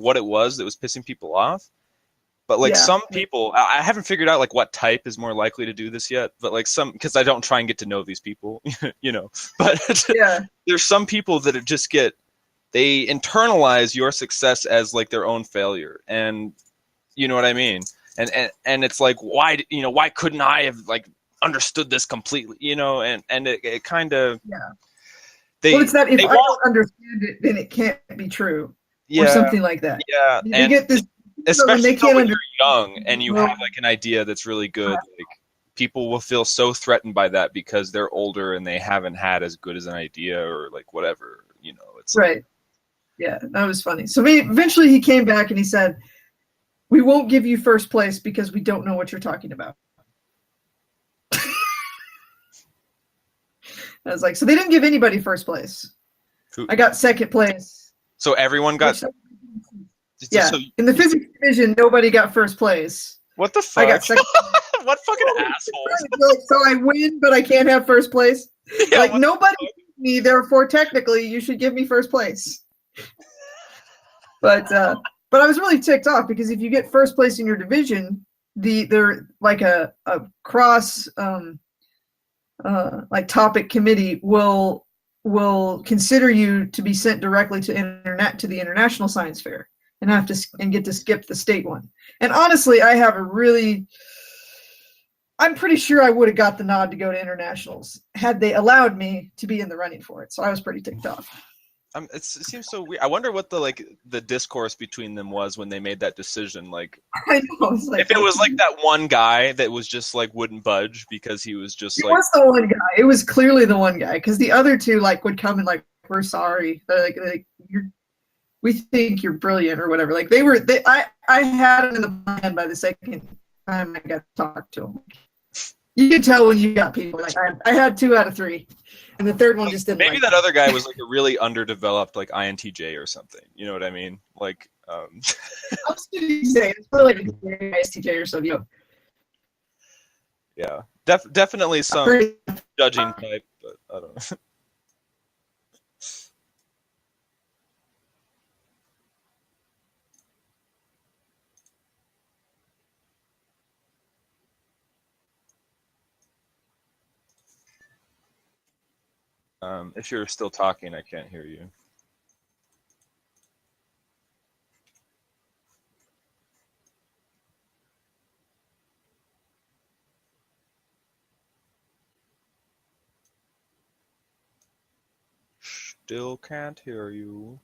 what it was that was pissing people off. But like some people, I haven't figured out like what type is more likely to do this yet. But like because I don't try and get to know these people, you know. But there's some people that just they internalize your success as like their own failure, and you know what I mean. And it's like, why couldn't I have like understood this completely, you know? And it kind of it's that if I don't understand it, then it can't be true, or something like that. Yeah, and you get this. Especially when you're young and you have like an idea that's really good, like people will feel so threatened by that because they're older and they haven't had as good as an idea or like whatever, you know. It's right. Like, yeah, that was funny. So eventually he came back and he said, "We won't give you first place because we don't know what you're talking about." I was like, so they didn't give anybody first place. I got second place. So everyone got. Yeah, so in the physics division, nobody got first place. What the fuck? I got second place. What fucking assholes? So I win, but I can't have first place. Yeah, like nobody beat me, therefore technically you should give me first place. But I was really ticked off because if you get first place in your division, they're like a cross like topic committee will consider you to be sent directly to the International Science Fair. And get to skip the state one. And honestly, I'm pretty sure I would have got the nod to go to internationals had they allowed me to be in the running for it. So I was pretty ticked off. It seems so weird. I wonder what the discourse between them was when they made that decision. Like, I know, if it was like that one guy that was just like wouldn't budge because he was just it was the one guy. It was clearly the one guy because the other two like would come and like, we're sorry, like we think you're brilliant or whatever. Like I had it in the plan by the second time I got to talk to them. You can tell when you got people. Like I had 2 out of 3, and the third one just didn't. Maybe that other guy was like a really underdeveloped like INTJ or something. You know what I mean? Like. I was going to say it's probably like an ISTJ or something. You know. Yeah, definitely some judging type, but I don't know. If you're still talking, I can't hear you. Still can't hear you.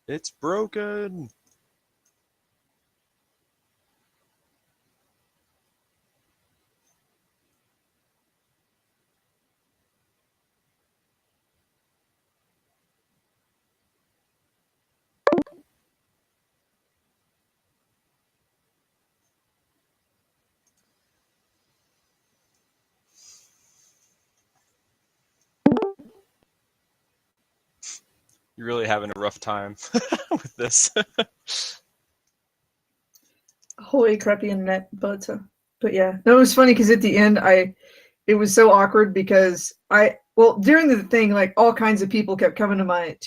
It's broken. You're really having a rough time with this. Holy crappy internet, but yeah, no, it was funny because at the end it was so awkward because during the thing like all kinds of people kept coming to my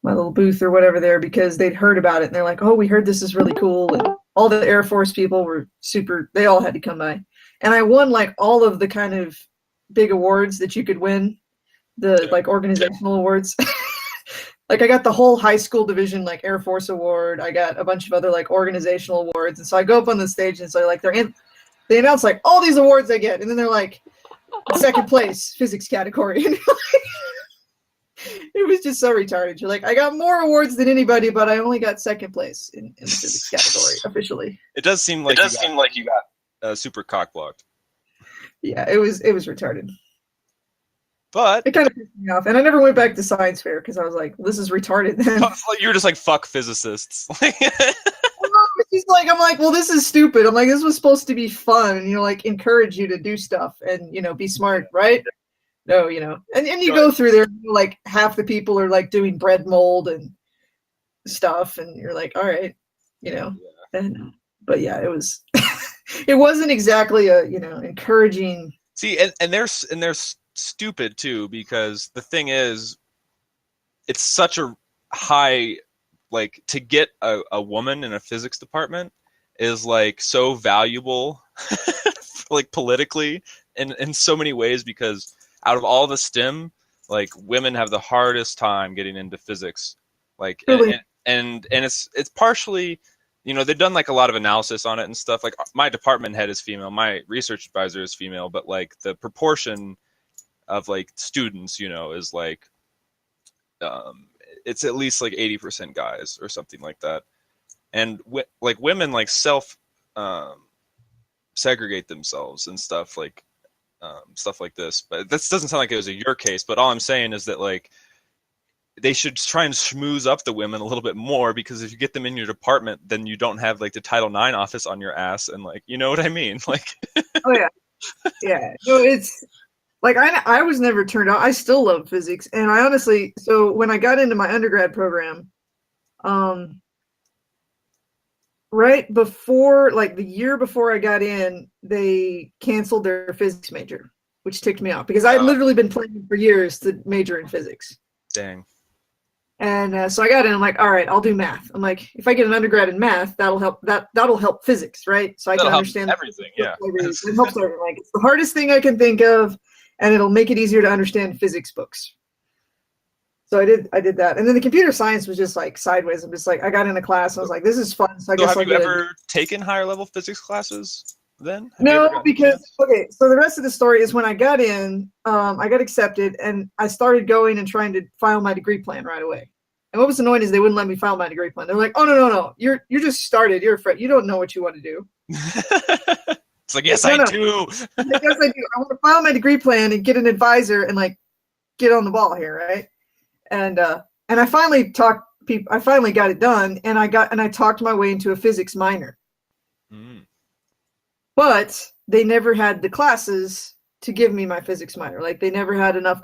my little booth or whatever there because they'd heard about it and they're like, oh, we heard this is really cool, and all the Air Force people were they all had to come by, and I won like all of the kind of big awards that you could win, the like organizational awards. Like I got the whole high school division like Air Force award. I got a bunch of other like organizational awards. And so I go up on the stage and so like they announce like all these awards I get. And then they're like, second place, physics category. And it was just so retarded. You're like, I got more awards than anybody, but I only got second place in the physics category officially. It does seem like you got super cock blocked. Yeah, it was retarded. But it kind of pissed me off, and I never went back to science fair because I was like, well, "This is retarded." Then you were just like, "Fuck physicists." I'm like, "Well, this is stupid." I'm like, "This was supposed to be fun, and like encourage you to do stuff and be smart, right?" No, and you go through there, like half the people are like doing bread mold and stuff, and you're like, "All right, And but yeah, it was, it wasn't exactly a encouraging See, and they're stupid too, because the thing is, it's such a high, like, to get a woman in a physics department is like so valuable, like politically in so many ways, because out of all the STEM, like, women have the hardest time getting into physics, like, Really? and it's partially, you know, they've done like a lot of analysis on it and stuff. Like, my department head is female, my research advisor is female, but like the proportion of like students, you know, is like, it's at least like 80% guys or something like that. And like women like self segregate themselves and stuff like this. But this doesn't sound like it was your case. But all I'm saying is that, like, they should try and schmooze up the women a little bit more, because if you get them in your department, then you don't have like the Title IX office on your ass, and, like, you know what I mean? Like, oh yeah, yeah. No, it's like I was never turned on. I still love physics, and I honestly, so when I got into my undergrad program, right before, like the year before I got in, they canceled their physics major, which ticked me off because I had literally been planning for years to major in physics. Dang. And so I got in. I'm like, all right, I'll do math. I'm like, if I get an undergrad in math, that'll help physics, right? So I can understand everything. Yeah, it helps everything. Like, it's the hardest thing I can think of, and it'll make it easier to understand physics books. So I did that, and then the computer science was just like sideways. I'm just like, I got into class, and I was like, this is fun. So I guess have you ever taken higher level physics classes then? No, because okay, so the rest of the story is when I got in, I got accepted, and I started going and trying to file my degree plan right away. And what was annoying is they wouldn't let me file my degree plan. They're like, "Oh no, you're just started. You're afraid. You don't know what you want to do." It's like, yes, I do. Yes, I do. I want to file my degree plan and get an advisor and like get on the ball here, right? And I finally I finally got it done, and I talked my way into a physics minor. Mm. But they never had the classes to give me my physics minor. Like, they never had enough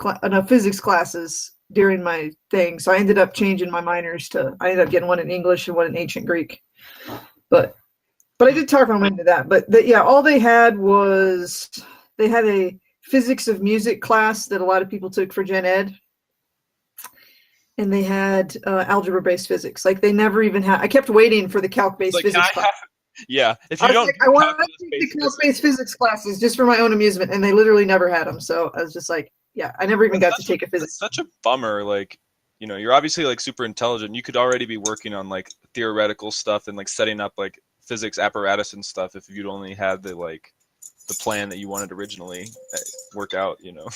physics classes during my thing. So I ended up changing my minors I ended up getting one in English and one in ancient Greek. But I did talk my way into that. But yeah, all they had was, they had a physics of music class that a lot of people took for Gen Ed. And they had algebra-based physics. Like, they never even had, I kept waiting for the calc-based physics class. Yeah, if you don't, I want to take the calc-based physics classes just for my own amusement, and they literally never had them. So I was just like, yeah, I never even got to take a physics. It's such a bummer. Like, you know, you're obviously like super intelligent. You could already be working on like theoretical stuff and like setting up like physics apparatus and stuff if you'd only had the plan that you wanted originally work out. You know.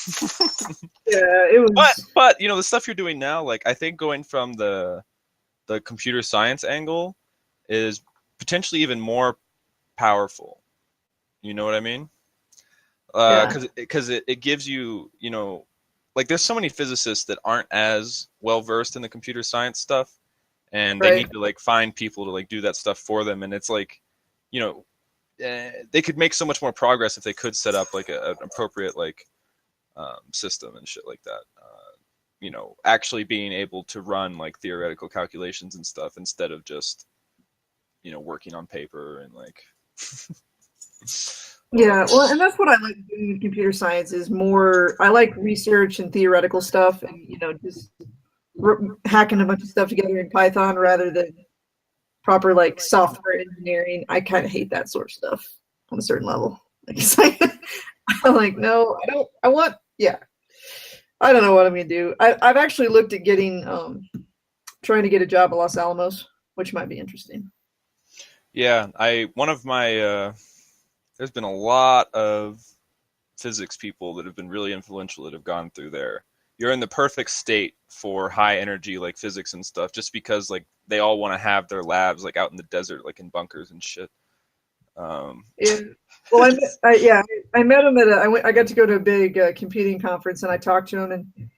Yeah, it was. But you know, the stuff you're doing now, like, I think going from the computer science angle is potentially even more powerful. You know what I mean? Because it gives you, you know, like, there's so many physicists that aren't as well versed in the computer science stuff, and they need to like find people to like do that stuff for them. And it's like, you know, they could make so much more progress if they could set up like an appropriate like system and shit like that. You know, actually being able to run like theoretical calculations and stuff instead of just, you know, working on paper and like. Yeah, well, and that's what I like doing with computer science is more, I like research and theoretical stuff, and, you know, just hacking a bunch of stuff together in Python rather than proper like software engineering. I kind of hate that sort of stuff on a certain level. Like, it's like, I'm like, no, I don't know what I'm gonna do. I've actually looked at getting trying to get a job at Los Alamos, which might be interesting. Yeah, there's been a lot of physics people that have been really influential that have gone through there. You're in the perfect state for high energy like physics and stuff, just because like they all want to have their labs like out in the desert, like in bunkers and shit. Yeah. Well, I met him at I got to go to a big computing conference, and I talked to him, and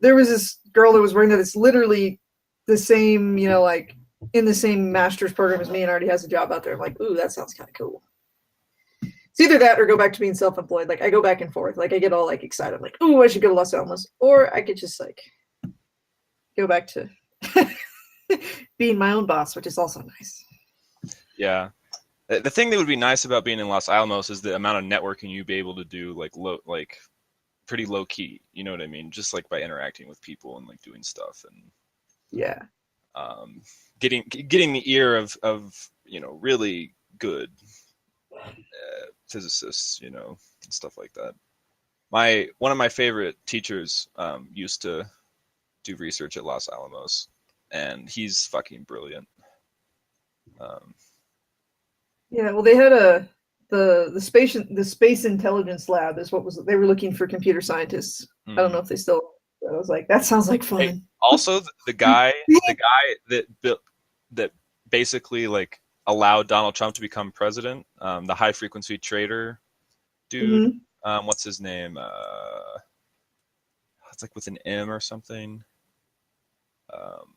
there was this girl that was wearing that. It's literally the same, you know, like in the same master's program as me, and already has a job out there. I'm like, ooh, that sounds kind of cool. It's either that or go back to being self-employed. Like, I go back and forth. Like, I get all like excited, like, ooh, I should go to Los Alamos, or I could just like go back to being my own boss, which is also nice. Yeah. The thing that would be nice about being in Los Alamos is the amount of networking you'd be able to do, like pretty low key. You know what I mean? Just like by interacting with people and like doing stuff and Yeah. um, getting the ear of really good physicists, and stuff like that. One of my favorite teachers used to do research at Los Alamos, and he's fucking brilliant. Yeah, well, they had the space intelligence lab is what was they were looking for computer scientists. I don't know if they still. I was like, that sounds like fun. Hey, also, the guy that built that basically like allowed Donald Trump to become president, the high frequency trader dude. What's his name? It's like with an M or something.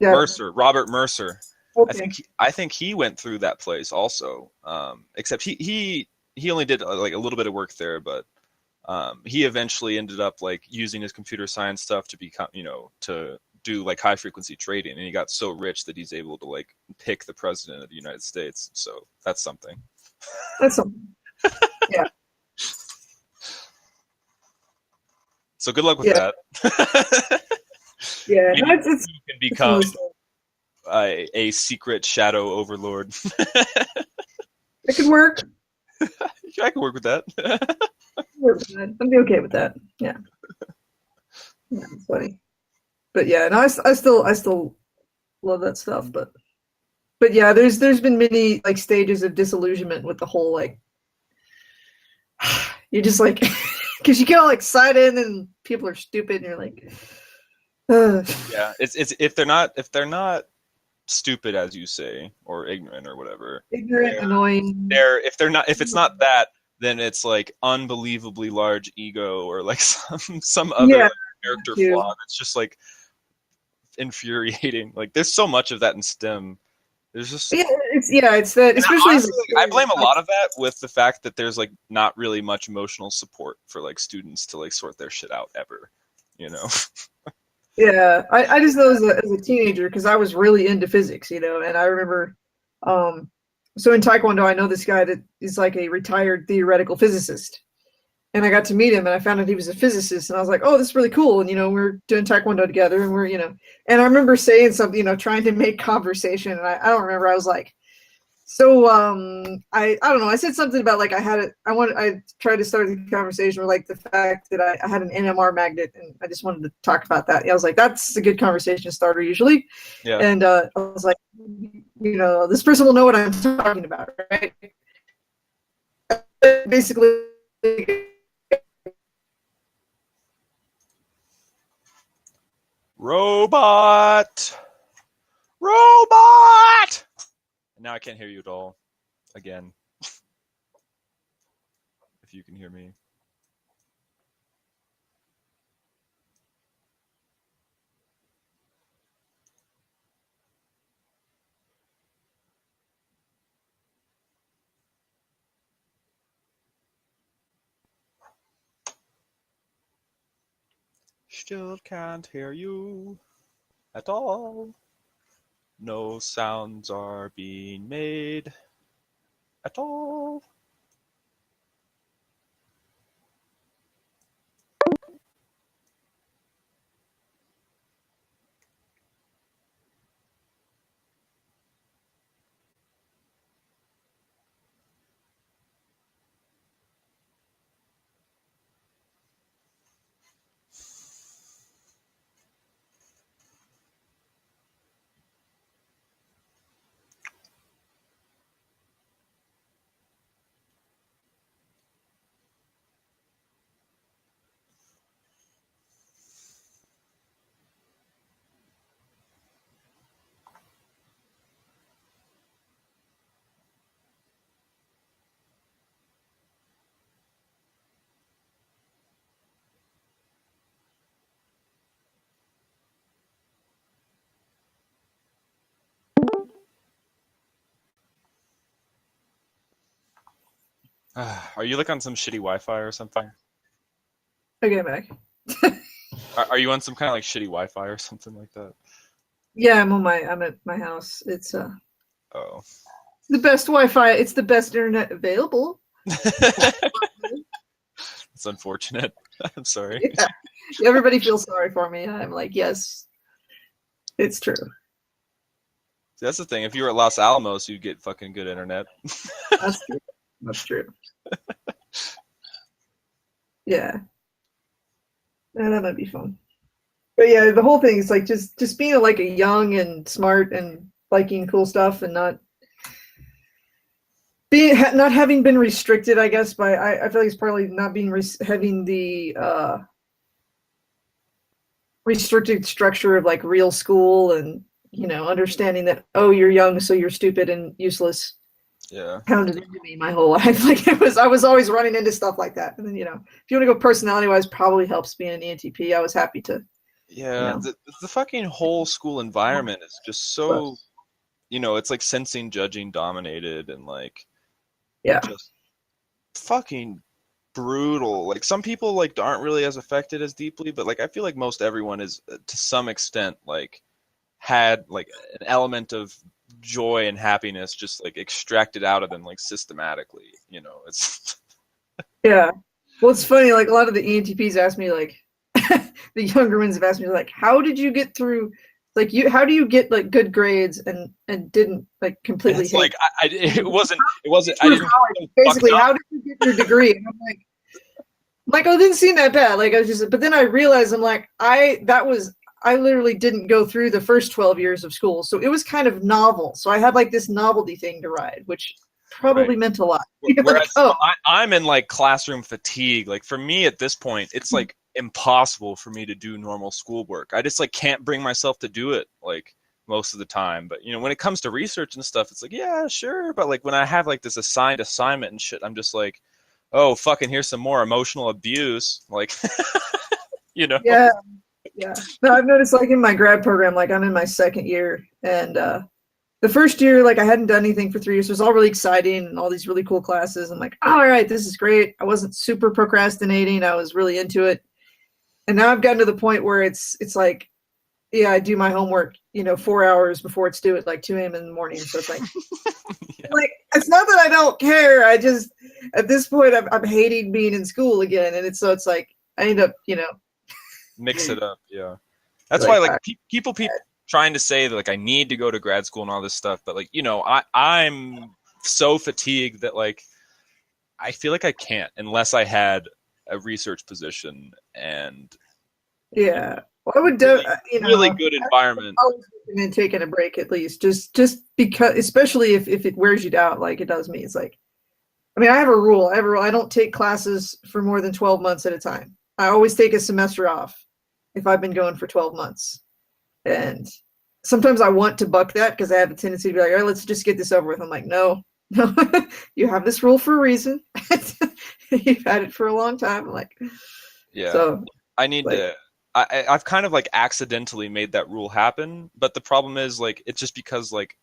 Mercer, Robert Mercer. Okay. I think he went through that place also. Except he only did like a little bit of work there, but he eventually ended up like using his computer science stuff to become, to do like high frequency trading, and he got so rich that he's able to like pick the president of the United States. So that's something. That's something. Yeah. So good luck with that. Yeah, maybe you can become a secret shadow overlord. It could work. I can work with that. I'd be okay with that. Yeah. Yeah, it's funny. But yeah, no, I still love that stuff. But yeah, there's been many like stages of disillusionment with the whole like you're just like because you get all excited and people are stupid and you're like yeah, it's if they're not stupid as you say or ignorant or whatever, annoying, if it's not that, then it's like unbelievably large ego or like some other character flaw that's just like infuriating. Like there's so much of that in STEM. There's just it's that, especially honestly, I blame a lot of that with the fact that there's like not really much emotional support for like students to like sort their shit out ever, Yeah, I just know as a teenager because I was really into physics, and I remember, so in Taekwondo I know this guy that is like a retired theoretical physicist, and I got to meet him and I found out he was a physicist and I was like, oh, this is really cool, and we're doing Taekwondo together and we're and I remember saying something, trying to make conversation, and I don't remember, I was like, so I don't know, I said something about like I tried to start the conversation with like the fact that I had an NMR magnet and I just wanted to talk about that. I was like, that's a good conversation starter usually. Yeah. And I was like, this person will know what I'm talking about, right? Basically, Robot. Now I can't hear you at all. Again. If you can hear me. Still can't hear you at all. No sounds are being made at all. Are you like on some shitty Wi-Fi or something? Okay, back. Are you on some kind of like shitty Wi-Fi or something like that? Yeah, I'm at my house. It's Oh. The best Wi-Fi. It's the best internet available. It's unfortunate. I'm sorry. Yeah. Everybody feels sorry for me. I'm like, yes, it's true. That's the thing. If you were at Los Alamos, you'd get fucking good internet. That's true. That's true. Yeah. Yeah, that might be fun. But yeah, the whole thing is like just being like a young and smart and liking cool stuff and not having been restricted, I guess, by I feel like it's probably not being having the restricted structure of like real school and understanding that you're young so you're stupid and useless. Yeah, pounded into me my whole life. Like I was always running into stuff like that. And then if you want to go personality wise, probably helps being an ENTP. I was happy to. Yeah, the fucking whole school environment is just so, it's like sensing, judging dominated and like, just fucking brutal. Like some people like aren't really as affected as deeply, but like I feel like most everyone is to some extent like had like an element of joy and happiness just like extracted out of them like systematically. It's yeah. Well, it's funny. Like a lot of the ENTPs ask me like. The younger ones have asked me like, how did you get through, like how do you get like good grades and didn't like completely it's like it wasn't I didn't basically how did you get your degree? And I'm like, oh, it didn't seem that bad. Like I was just, but then I realized I'm like, I literally didn't go through the first 12 years of school, so it was kind of novel, so I had like this novelty thing to ride, which probably meant a lot. Whereas I'm in like classroom fatigue. Like for me at this point, it's like impossible for me to do normal schoolwork. I just like can't bring myself to do it like most of the time. But when it comes to research and stuff, it's like, yeah, sure. But like when I have like this assigned assignment and shit, I'm just like, oh, fucking here's some more emotional abuse. Like, Yeah. Yeah. No, I've noticed like in my grad program, like I'm in my second year and the first year, like I hadn't done anything for 3 years. So it was all really exciting and all these really cool classes. I'm like, all right, this is great. I wasn't super procrastinating. I was really into it. And now I've gotten to the point where it's like, yeah, I do my homework, 4 hours before it's due at like 2 a.m. in the morning. So it's like, like it's not that I don't care. I just at this point I'm hating being in school again, and it's like I end up, mix it up. Yeah, that's why like people trying to say that like I need to go to grad school and all this stuff, but like I'm so fatigued that like I feel like I can't unless I had a research position and well, I would really good environment and then taking a break at least just because, especially if it wears you down like it does me. It's like, I mean, I have a rule. I don't take classes for more than 12 months at a time. I always take a semester off if I've been going for 12 months. And sometimes I want to buck that because I have a tendency to be like, all right, let's just get this over with. I'm like, no, you have this rule for a reason. You've had it for a long time. I'm like, yeah. So I need to. I've kind of like accidentally made that rule happen, but the problem is like it's just because like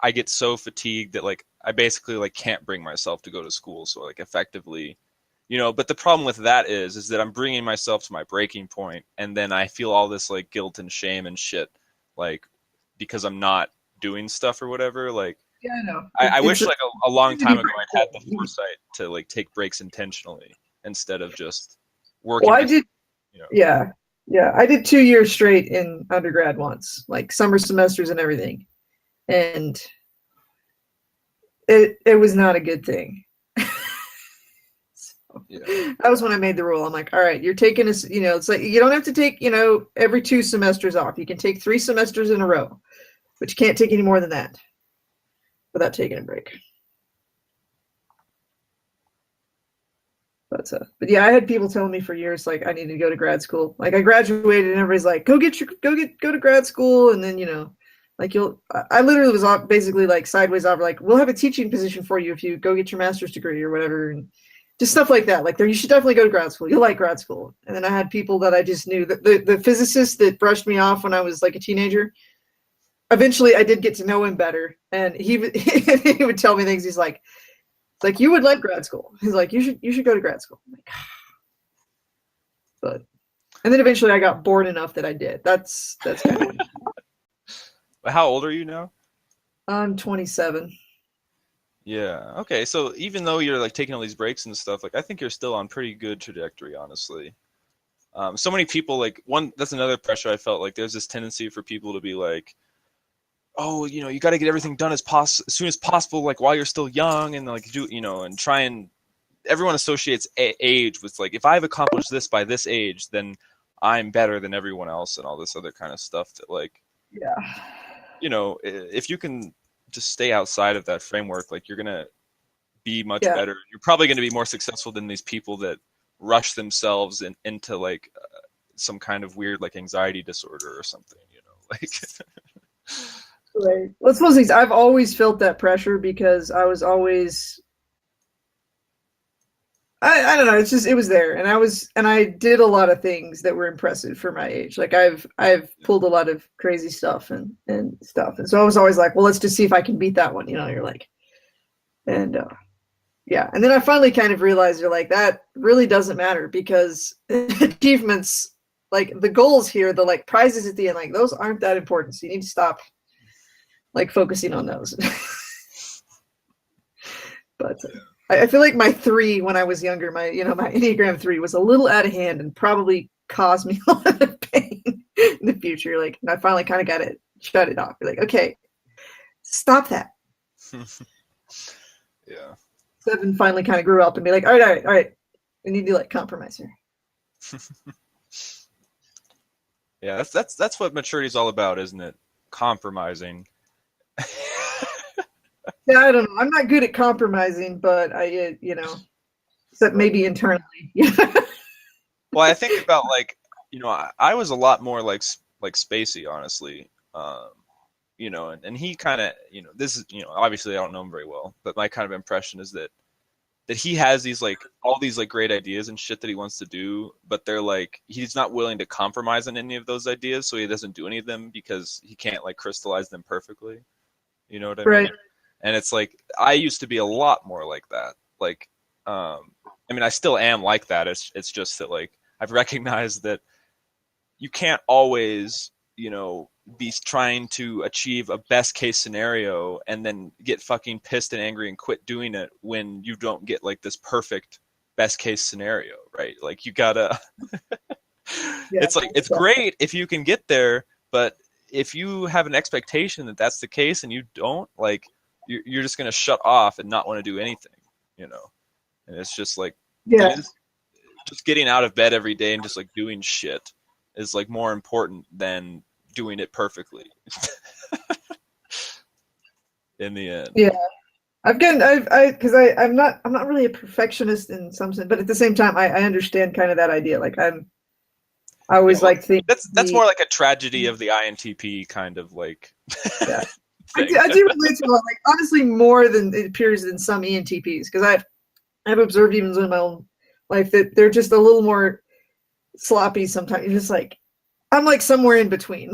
I get so fatigued that like I basically like can't bring myself to go to school. So like effectively, but the problem with that is that I'm bringing myself to my breaking point, and then I feel all this like guilt and shame and shit, like because I'm not doing stuff or whatever. Like, yeah, I know. I wish like a long time ago I had the foresight to like take breaks intentionally instead of just working. Well, I did. Yeah, I did 2 years straight in undergrad once, like summer semesters and everything, and it was not a good thing. That was when I made the rule. I'm like, all right, you're taking us, it's like you don't have to take, every 2 semesters off. You can take 3 semesters in a row, but you can't take any more than that without taking a break. But yeah, I had people telling me for years like I needed to go to grad school. Like I graduated and everybody's like, go to grad school, and then like I literally was basically like sideways offer, like we'll have a teaching position for you if you go get your master's degree or whatever, and just stuff like that. Like you should definitely go to grad school. You'll like grad school. And then I had people that I just knew, that the physicist that brushed me off when I was like a teenager. Eventually, I did get to know him better, and he would tell me things. He's like, it's like you would like grad school. He's like, you should go to grad school. I'm like, but and then eventually I got bored enough that I did. That's kind of. How old are you now? I'm 27. Yeah. Okay. So even though you're like taking all these breaks and stuff, like I think you're still on pretty good trajectory, honestly. So many people like that's another pressure I felt like there's this tendency for people to be like, oh, you got to get everything done as soon as possible, like while you're still young, and like do and try and everyone associates age with like if I've accomplished this by this age, then I'm better than everyone else and all this other kind of stuff that like Yeah. if you can just stay outside of that framework, like you're gonna be much Yeah. better. You're probably going to be more successful than these people that rush themselves into like some kind of weird like anxiety disorder or something, like. Right. Well, it's one of these. I've always felt that pressure because I was always. I don't know. It's just it was there, and I did a lot of things that were impressive for my age. Like I've pulled a lot of crazy stuff and stuff, and so I was always like, well, let's just see if I can beat that one. You're like, and yeah, and then I finally kind of realized you're like that really doesn't matter because achievements, like the goals here, the like prizes at the end, like those aren't that important. So you need to stop like focusing on those. But I feel like my 3 when I was younger, my Enneagram 3 was a little out of hand and probably caused me a lot of pain in the future. Like, and I finally kind of got it, shut it off. You're like, okay, stop that. Yeah. 7 finally kind of grew up and be like, all right. We need to like compromise here. Yeah, that's what maturity is all about, isn't it? Compromising. Yeah, I don't know. I'm not good at compromising, but except maybe internally. Well, I think about like, I was a lot more like spacey, honestly. And he kind of, this is, obviously I don't know him very well, but my kind of impression is that he has these like all these like great ideas and shit that he wants to do, but they're like he's not willing to compromise on any of those ideas, so he doesn't do any of them because he can't like crystallize them perfectly. You know what I mean? And it's like I used to be a lot more like that. Like, I mean, I still am like that. It's just that like I've recognized that you can't always, be trying to achieve a best case scenario and then get fucking pissed and angry and quit doing it when you don't get like this perfect best case scenario, right? Like you gotta. It's like it's great if you can get there, but if you have an expectation that that's the case and you don't, like you're just gonna shut off and not want to do anything, and it's just like just getting out of bed every day and just like doing shit is like more important than doing it perfectly in the end. Yeah, I'm not really a perfectionist in some sense, but at the same time I understand kind of that idea. Like I always like think that's more like a tragedy of the INTP kind of like. Yeah. I do relate to a lot, like honestly more than it appears in some ENTPs, because I've observed even in my own life that they're just a little more sloppy sometimes. You're just like, I'm like somewhere in between.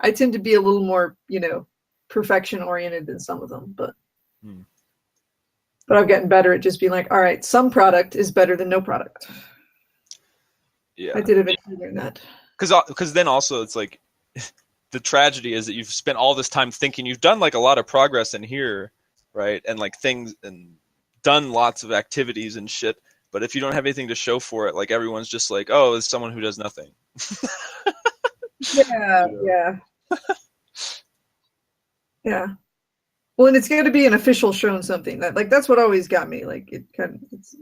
I tend to be a little more, perfection oriented than some of them, but I've gotten better at just being like, all right, some product is better than no product. Yeah, I did eventually learn that. Because then also it's like the tragedy is that you've spent all this time thinking you've done like a lot of progress in here, right? And like things and done lots of activities and shit. But if you don't have anything to show for it, like everyone's just like, oh, it's someone who does nothing. Yeah. Yeah. Well, and it's got to be an official showing something that's what always got me. Like it's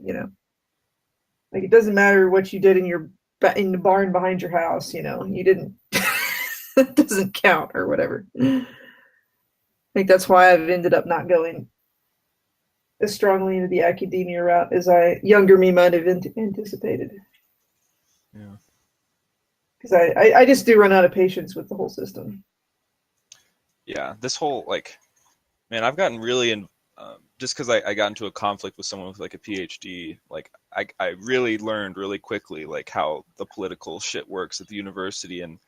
like it doesn't matter what you did in the barn behind your house. You didn't. That doesn't count or whatever. I think that's why I've ended up not going as strongly into the academia route as younger me might have anticipated. Yeah. Because I just do run out of patience with the whole system. Yeah, this whole like, man, I've gotten really in just because I got into a conflict with someone with like a PhD. Like I really learned really quickly like how the political shit works at the university, and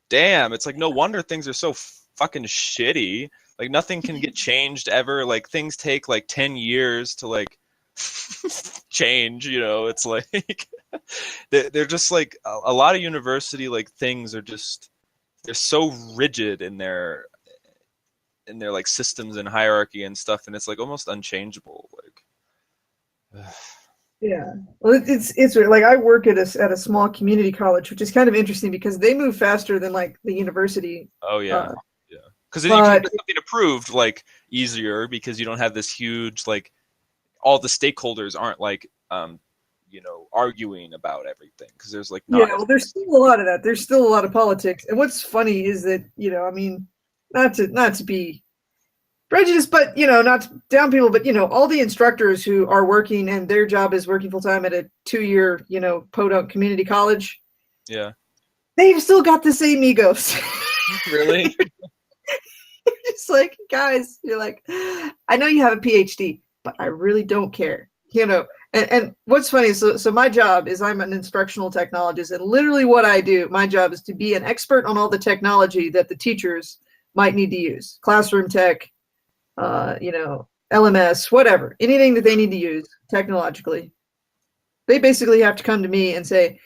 damn, it's like no wonder things are so fucking shitty. Like nothing can get changed ever. Like things take like 10 years to like change, it's like they're just like a lot of university like things are just they're so rigid in their in their like systems and hierarchy and stuff, and it's like almost unchangeable. Like, yeah, well, it's like I work at a small community college, which is kind of interesting because they move faster than like the university. oh yeah, yeah, because then you can get something approved like easier because you don't have this huge like all the stakeholders aren't like arguing about everything because there's like not well, there's still a lot of that. There's still a lot of politics, and what's funny is that I mean, not to be prejudiced, but not to down people, but all the instructors who are working and their job is working full time at a 2-year podunk community college. Yeah, they've still got the same egos. Really? It's like, guys, you're like, I know you have a PhD, but I really don't care. And what's funny is, so my job is I'm an instructional technologist, and literally what I do, my job is to be an expert on all the technology that the teachers might need to use. Classroom tech, LMS, whatever, anything that they need to use technologically. They basically have to come to me and say,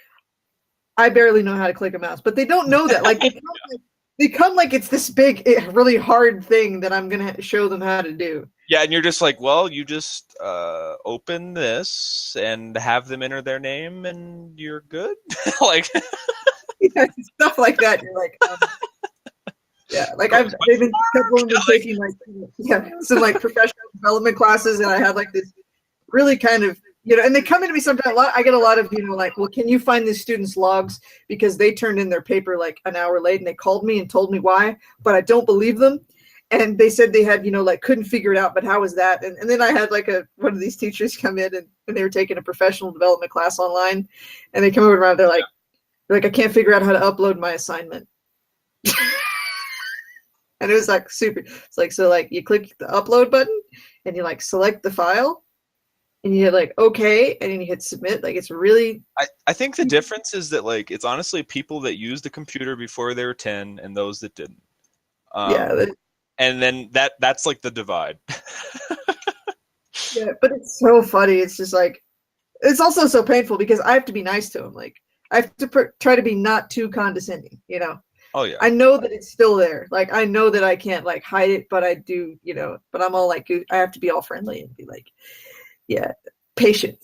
I barely know how to click a mouse, but they don't know that. Like they come like it's this big, really hard thing that I'm going to show them how to do. Yeah, and you're just like, well, you just open this and have them enter their name, and you're good. Like, yeah, stuff like that. You're like, yeah, like they've been taking like some like professional development classes, and I had like this really kind of and they come into me sometimes. I get a lot of like, well, can you find these students' logs because they turned in their paper like an hour late, and they called me and told me why, but I don't believe them. And they said they had, like, couldn't figure it out, but how was that? And then I had like one of these teachers come in and they were taking a professional development class online, and they come over around, they're like, I can't figure out how to upload my assignment. And it was like super. It's like, so like you click the upload button and you like select the file and you hit like okay, and then you hit submit. Like, it's really. I think the difference is that like it's honestly people that used a computer before they were 10 and those that didn't. And then that's like the divide. Yeah, but it's so funny. It's just like, it's also so painful because I have to be nice to him. Like, I have to try to be not too condescending, Oh yeah. I know that it's still there. Like, I know that I can't like hide it, but I do, but I'm all like, I have to be all friendly and be like, yeah, patient.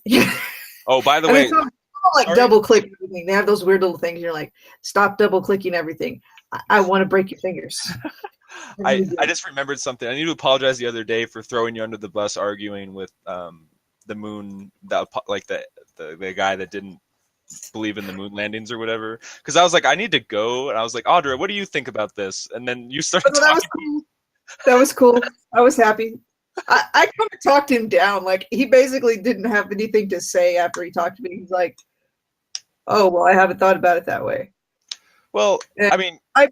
Oh, by the way, like double click everything. They have those weird little things. You're like, stop double clicking everything. I want to break your fingers. I just remembered something. I need to apologize the other day for throwing you under the bus arguing with the moon, like the guy that didn't believe in the moon landings or whatever. Because I was like, I need to go, and I was like, Audra, what do you think about this? And then you started talking. That was cool. I was happy. I kind of talked him down. Like, he basically didn't have anything to say after he talked to me. He's like, oh, well, I haven't thought about it that way. Well, and I mean, I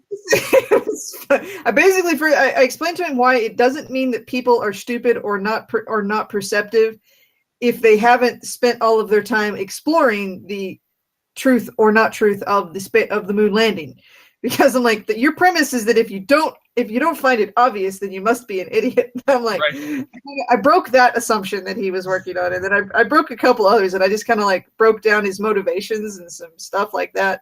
explained to him why it doesn't mean that people are stupid or not perceptive if they haven't spent all of their time exploring the truth or not truth of the moon landing. Because I'm like, your premise is that if you don't find it obvious, then you must be an idiot. I'm like, right. I broke that assumption that he was working on, and then I broke a couple others, and I just kind of like broke down his motivations and some stuff like that.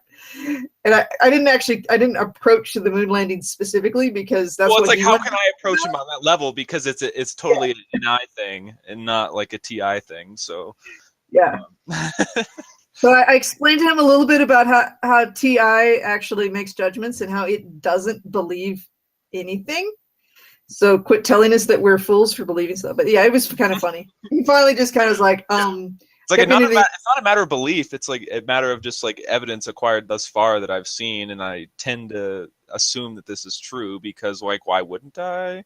And I didn't approach the moon landing specifically because that's. Well, it's like, how can I approach him on that level? Because it's totally an I thing and not like a TI thing. So yeah. So I explained to him a little bit about how TI actually makes judgments and how it doesn't believe anything. So quit telling us that we're fools for believing stuff. But yeah, it was kind of funny. He finally just kind of was like, It's like it's not a matter of belief. It's like a matter of just like evidence acquired thus far that I've seen, and I tend to assume that this is true because like, why wouldn't I?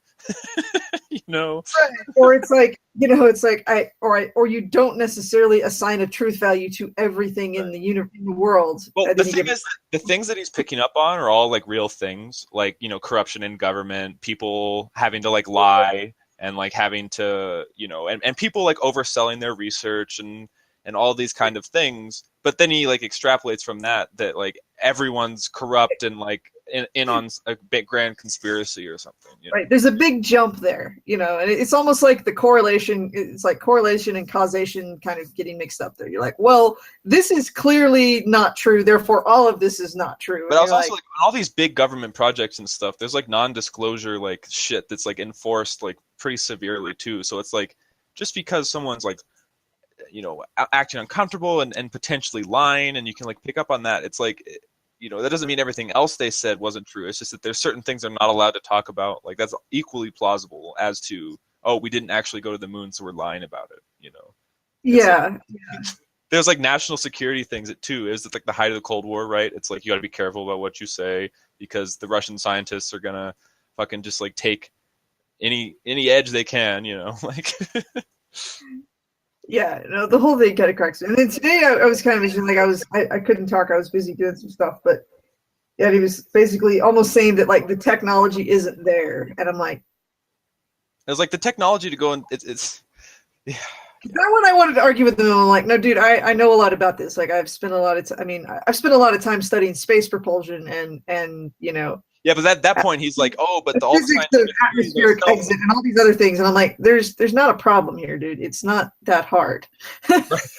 Or it's like, it's like or you don't necessarily assign a truth value to everything in the world. Well, the thing is, the things that he's picking up on are all like real things, like corruption in government, people having to like lie. And like having to, and people like overselling their research and all these kind of things. But then he like extrapolates from that like everyone's corrupt and like in on a big grand conspiracy or something. You know? Right. There's a big jump there, you know, and it's almost like the correlation. It's like correlation and causation kind of getting mixed up there. You're like, well, this is clearly not true. Therefore, all of this is not true. But I was also like, all these big government projects and stuff, there's like non-disclosure like shit that's like enforced like pretty severely too. So it's like, just because someone's like, you know, acting uncomfortable and potentially lying, and you can like pick up on that, it's like, you know, that doesn't mean everything else they said wasn't true. It's just that there's certain things they're not allowed to talk about. Like that's equally plausible as to, oh, we didn't actually go to the moon, so we're lying about it. You know? Yeah. There's like national security things too. Is it like the height of the Cold War, right? It's like you got to be careful about what you say because the Russian scientists are gonna fucking just like take any edge they can. You know, like. Yeah, no, the whole thing kind of cracks me. And then today I was kind of mentioning, like I couldn't talk. I was busy doing some stuff, but yeah, he was basically almost saying that like the technology isn't there, and I'm like, it's like the technology to go and it's yeah. That one I wanted to argue with him. I'm like, no, dude, I know a lot about this. Like I've spent a lot of I've spent a lot of time studying space propulsion and you know. Yeah, but at that point he's like, oh, but the physics of atmospheric exit and all these other things, and I'm like, there's not a problem here, dude. It's not that hard.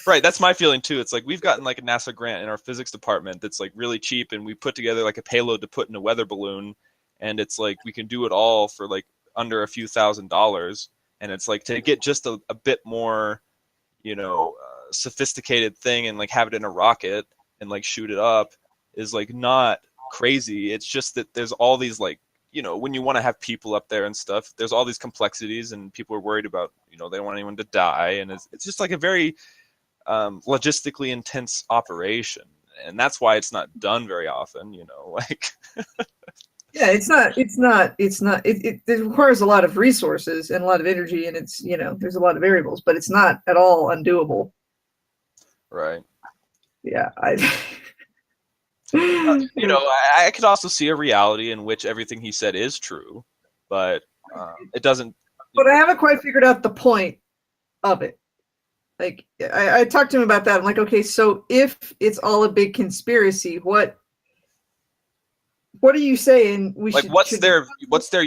Right, that's my feeling too. It's like we've gotten like a NASA grant in our physics department that's like really cheap, and we put together like a payload to put in a weather balloon, and it's like we can do it all for like under a few $1,000s, and it's like to get just a bit more, you know, sophisticated thing and like have it in a rocket and like shoot it up is like not crazy. It's just that there's all these like, you know, when you want to have people up there and stuff, there's all these complexities and people are worried about, you know, they don't want anyone to die, and it's just like a very logistically intense operation, and that's why it's not done very often, you know, like. Yeah, it requires a lot of resources and a lot of energy, and it's, you know, there's a lot of variables, but it's not at all undoable. Right. Yeah, you know, I could also see a reality in which everything he said is true, but it doesn't. But I haven't quite figured out the point of it. Like, I talked to him about that. I'm like, okay, so if it's all a big conspiracy, what are you saying? What's their utility? What's the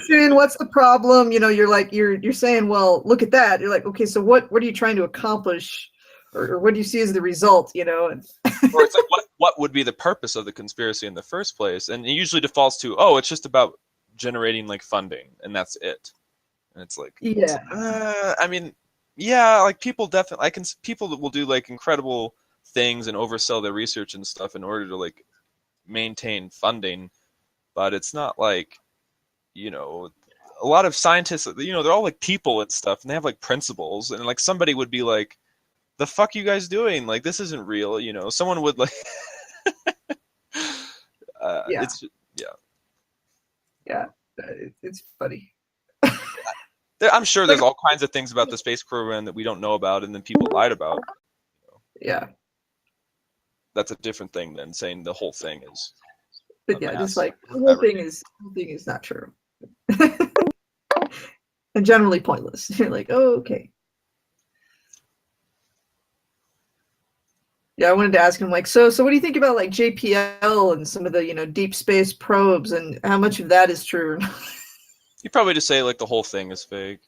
solution? What's the problem? You know, you're like, you're saying, well, look at that. You're like, okay, so what are you trying to accomplish? Or what do you see as the result, you know? Or it's like, what would be the purpose of the conspiracy in the first place? And it usually defaults to, oh, it's just about generating like funding, and that's it. And it's like, yeah. I mean, yeah, like people definitely, people that will do like incredible things and oversell their research and stuff in order to like maintain funding, but it's not like, you know, a lot of scientists, you know, they're all like people and stuff, and they have like principles, and like somebody would be like, the fuck you guys doing? Like, this isn't real, you know. Someone would like yeah. It's it's funny. I'm sure there's all kinds of things about the space program that we don't know about and then people lied about. You know. Yeah. That's a different thing than saying the whole thing is. But yeah, just like the whole thing is not true. And generally pointless. You're like, oh, okay. Yeah, I wanted to ask him, like, so what do you think about like JPL and some of the, you know, deep space probes, and how much of that is true? You probably just say like the whole thing is fake.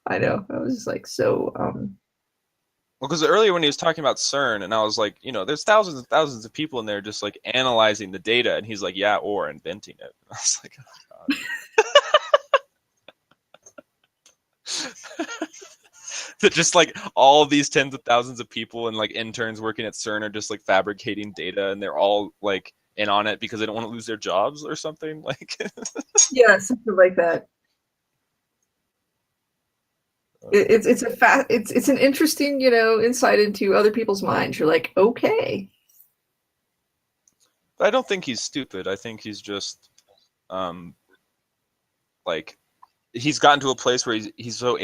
I know. I was just like, so. Well, because earlier when he was talking about CERN, and I was like, you know, there's thousands and thousands of people in there just like analyzing the data, and he's like, yeah, or inventing it. I was like, oh God. That just like all of these tens of thousands of people and like interns working at CERN are just like fabricating data, and they're all like in on it because they don't want to lose their jobs or something, like. Yeah, something like that. It's an interesting, you know, insight into other people's minds. You're like, okay. But I don't think he's stupid. I think he's just like he's gotten to a place where he's so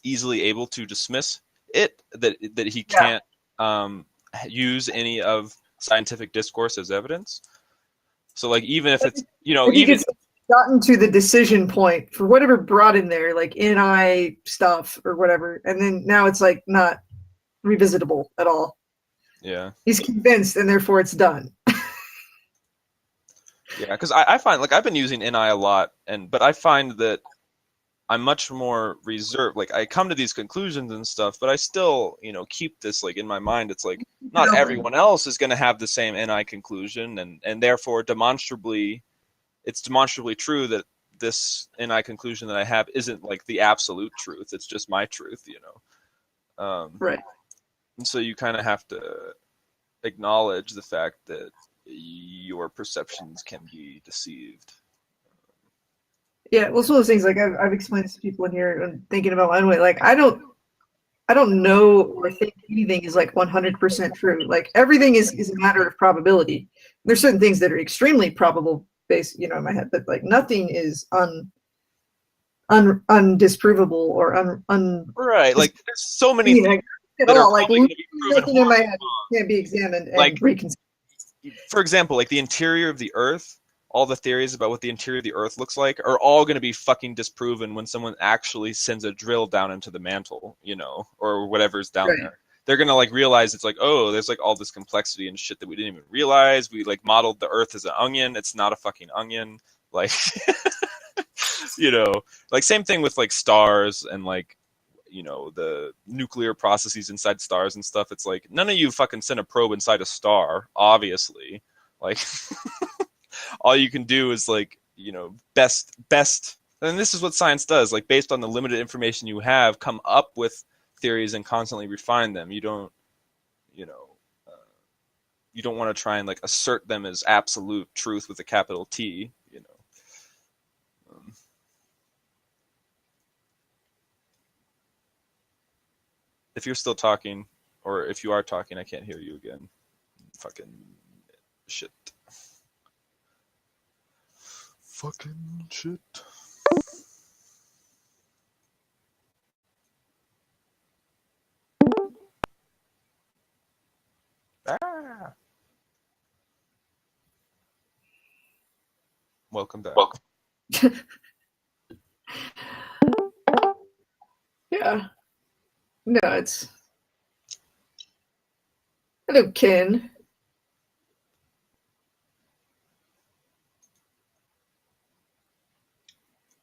easily able to dismiss it that he can't use any of scientific discourse as evidence. So like even if it's, you know, even gotten to the decision point for whatever brought in there, like NI stuff or whatever, and then now it's like not revisitable at all. Yeah, he's convinced, and therefore it's done. Yeah, because I find like I've been using NI a lot, but I find that I'm much more reserved. Like I come to these conclusions and stuff, but I still, keep this like in my mind. It's like not everyone else is going to have the same NI conclusion, and therefore it's demonstrably true that this NI conclusion that I have isn't like the absolute truth. It's just my truth, Right. And so you kind of have to acknowledge the fact that your perceptions can be deceived. Yeah, well, it's one of those things. Like I've explained this to people in here, and thinking about my own way. Like I don't know or think anything is like 100% true. Like everything is a matter of probability. There's certain things that are extremely probable based, in my head, but like nothing is undisprovable or right. Like there's so many things at all. Like nothing in my head can't be examined and like reconsidered. For example, like the interior of the Earth. All the theories about what the interior of the Earth looks like are all going to be fucking disproven when someone actually sends a drill down into the mantle, or whatever's down there. They're going to like realize it's like, oh, there's like all this complexity and shit that we didn't even realize. We like modeled the Earth as an onion. It's not a fucking onion. Like, like same thing with like stars and like, the nuclear processes inside stars and stuff. It's like none of you fucking sent a probe inside a star, obviously. Like, all you can do is like, best, and this is what science does, like based on the limited information you have, come up with theories and constantly refine them. You don't want to try and like assert them as absolute truth with a capital T, If you're still talking, or if you are talking, I can't hear you again. Fucking shit. Fucking shit. Ah. Welcome back. Yeah. No, it's... Hello, Ken.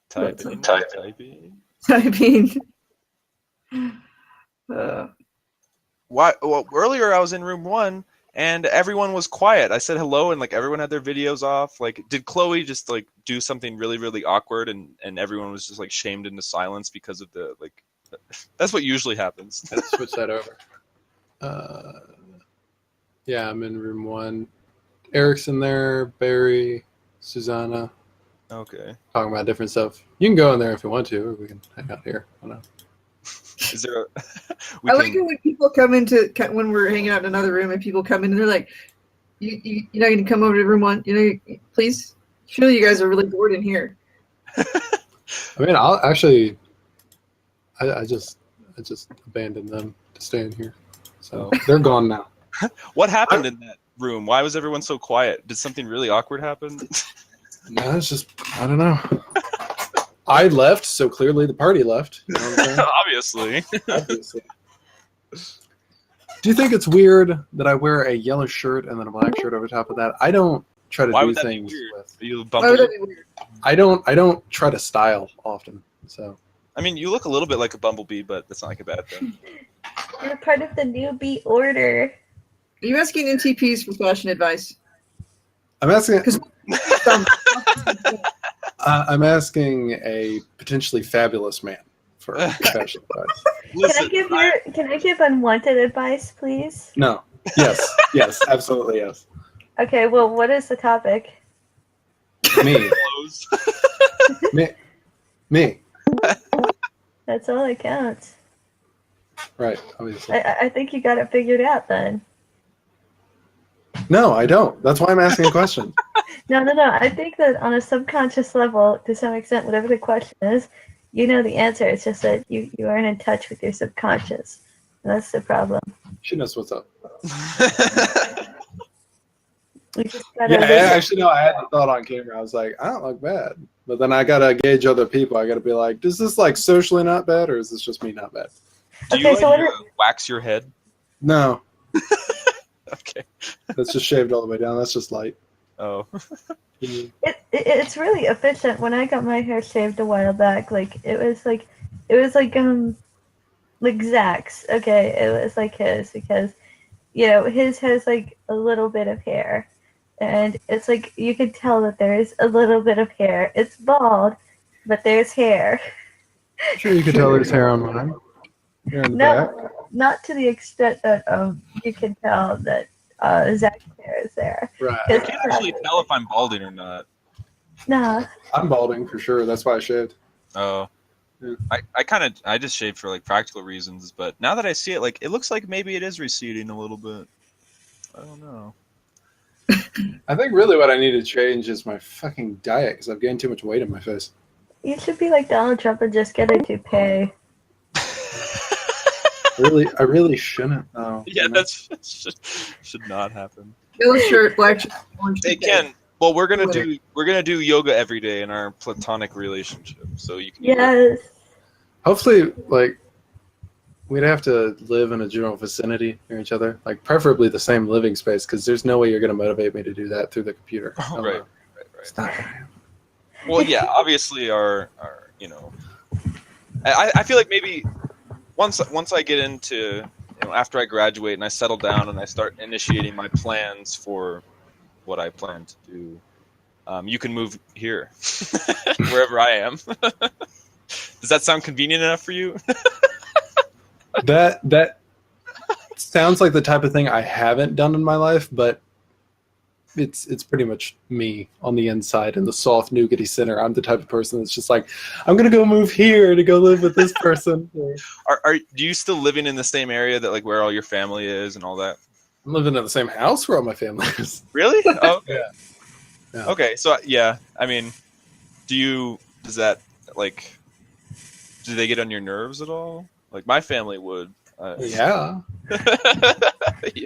Typing. Why? Well, earlier I was in room 1 and everyone was quiet. I said hello and like everyone had their videos off. Like, did Chloe just like do something really, really awkward and everyone was just like shamed into silence because of the like? That's what usually happens. Let's switch that over. Yeah, I'm in room 1. Eric's in there. Barry, Susanna. Okay. Talking about different stuff. You can go in there if you want to, or we can hang out here. I don't know. Is there like it when people come into, when we're hanging out in another room and people come in and they're like, you're not going to come over to room 1? Please? Surely you guys are really bored in here. I mean, I'll actually, I just abandoned them to stay in here. So they're gone now. What happened in that room? Why was everyone so quiet? Did something really awkward happen? No, it's just, I don't know. I left, so clearly the party left. You know what I'm saying? Obviously. Do you think it's weird that I wear a yellow shirt and then a black shirt over top of that? I don't try to do things with. Why would that be weird? I don't try to style often. So. I mean, you look a little bit like a bumblebee, but that's not like a bad thing. You're part of the newbie order. Are you asking NTPs for fashion advice? I'm asking. I'm asking a potentially fabulous man for fashion advice. Listen, can I give unwanted advice, please? No. Yes, absolutely yes. Okay, well, what is the topic? Me. Me. That's all that counts. Right, obviously. I think you got it figured out then. No, I don't. That's why I'm asking a question. No. I think that on a subconscious level, to some extent, whatever the question is, you know the answer. It's just that you aren't in touch with your subconscious. And that's the problem. She knows what's up. Actually, no, I had the thought on camera. I was like, I don't look bad. But then I got to gauge other people. I got to be like, is this like socially not bad or is this just me not bad? Do you wax your head? No. Okay. That's just shaved all the way down. That's just light. Oh. It's really efficient. When I got my hair shaved a while back, it was like Zach's. Okay, it was like his because his has like a little bit of hair, and it's like you can tell that there's a little bit of hair. It's bald, but there's hair. Sure, you could tell there's hair on mine. Here in the back. No, not to the extent that you can tell that Zach's hair is there. Right. I can't actually tell if I'm balding or not. Nah. I'm balding for sure. That's why I shaved. Oh. Yeah. I just shaved for like practical reasons, but now that I see it, like it looks like maybe it is receding a little bit. I don't know. I think really what I need to change is my fucking diet because I've gained too much weight in my face. You should be like Donald Trump and just get a toupee. I really shouldn't. No. Yeah, that's should not happen. Yellow shirt, black shirt, orange Hey Ken, well we're gonna do yoga every day in our platonic relationship, so you can. Yes. Hopefully, like, we'd have to live in a general vicinity near each other, like preferably the same living space, because there's no way you're gonna motivate me to do that through the computer. Oh, right. It's not. Well, yeah, obviously our I feel like maybe once I get into after I graduate and I settle down and I start initiating my plans for what I plan to do, you can move here wherever I am. Does that sound convenient enough for you? That sounds like the type of thing I haven't done in my life, but it's pretty much me on the inside in the soft nougaty center. I'm the type of person that's just like, I'm gonna go move here to go live with this person. Do you still living in the same area that like where all your family is and all that? I'm living in the same house where all my family is. Really? Oh, okay. Yeah. Okay, so yeah, I mean, does that like, do they get on your nerves at all? Like my family would. Yeah. Yeah.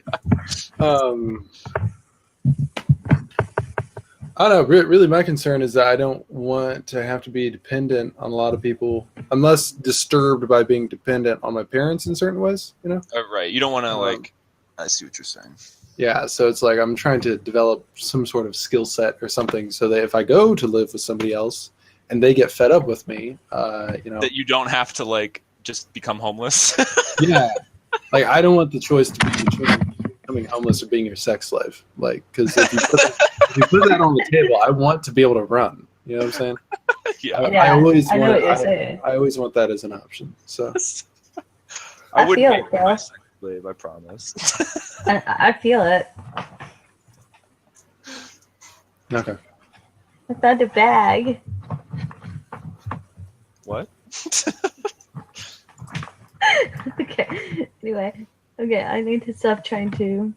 I don't know. Really, my concern is that I don't want to have to be dependent on a lot of people. I'm less disturbed by being dependent on my parents in certain ways, Right. You don't want to like. I see what you're saying. Yeah, so it's like I'm trying to develop some sort of skill set or something so that if I go to live with somebody else and they get fed up with me, that you don't have to like just become homeless. Yeah, like I don't want the choice to be between becoming homeless or being your sex slave. Like, because if you put that on the table, I want to be able to run. You know what I'm saying? Yeah. I always I know what you're saying. I always want that as an option. So I wouldn't feel make it, my though. sex slave, I promise. I feel it. okay. I found a bag. What? Okay. Anyway. Okay, I need to stop trying to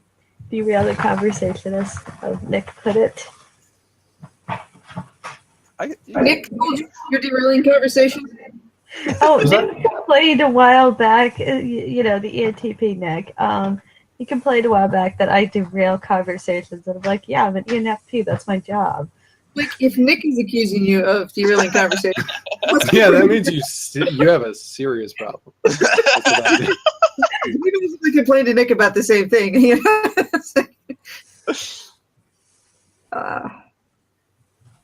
derail the conversation, as Nick put it. Nick, you're derailing conversation. Oh, Nick complained a while back, the ENTP Nick. He complained a while back that I derail conversations, and I'm like, yeah, I'm an ENFP, that's my job. Like, if Nick is accusing you of derailing conversation, Yeah, that means you have a serious problem. we basically complained to Nick about the same thing. I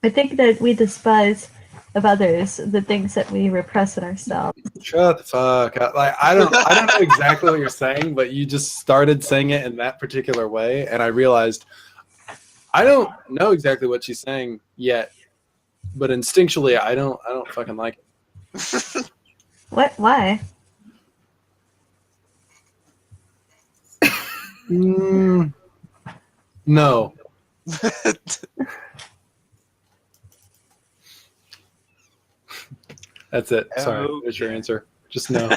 think that we despise of others the things that we repress in ourselves. Shut the fuck up. Like, I don't know exactly what you're saying, but you just started saying it in that particular way, and I realized I don't know exactly what she's saying yet, but instinctually I don't fucking like it. What? Why? No. That's it. Sorry. There's your answer. Just no.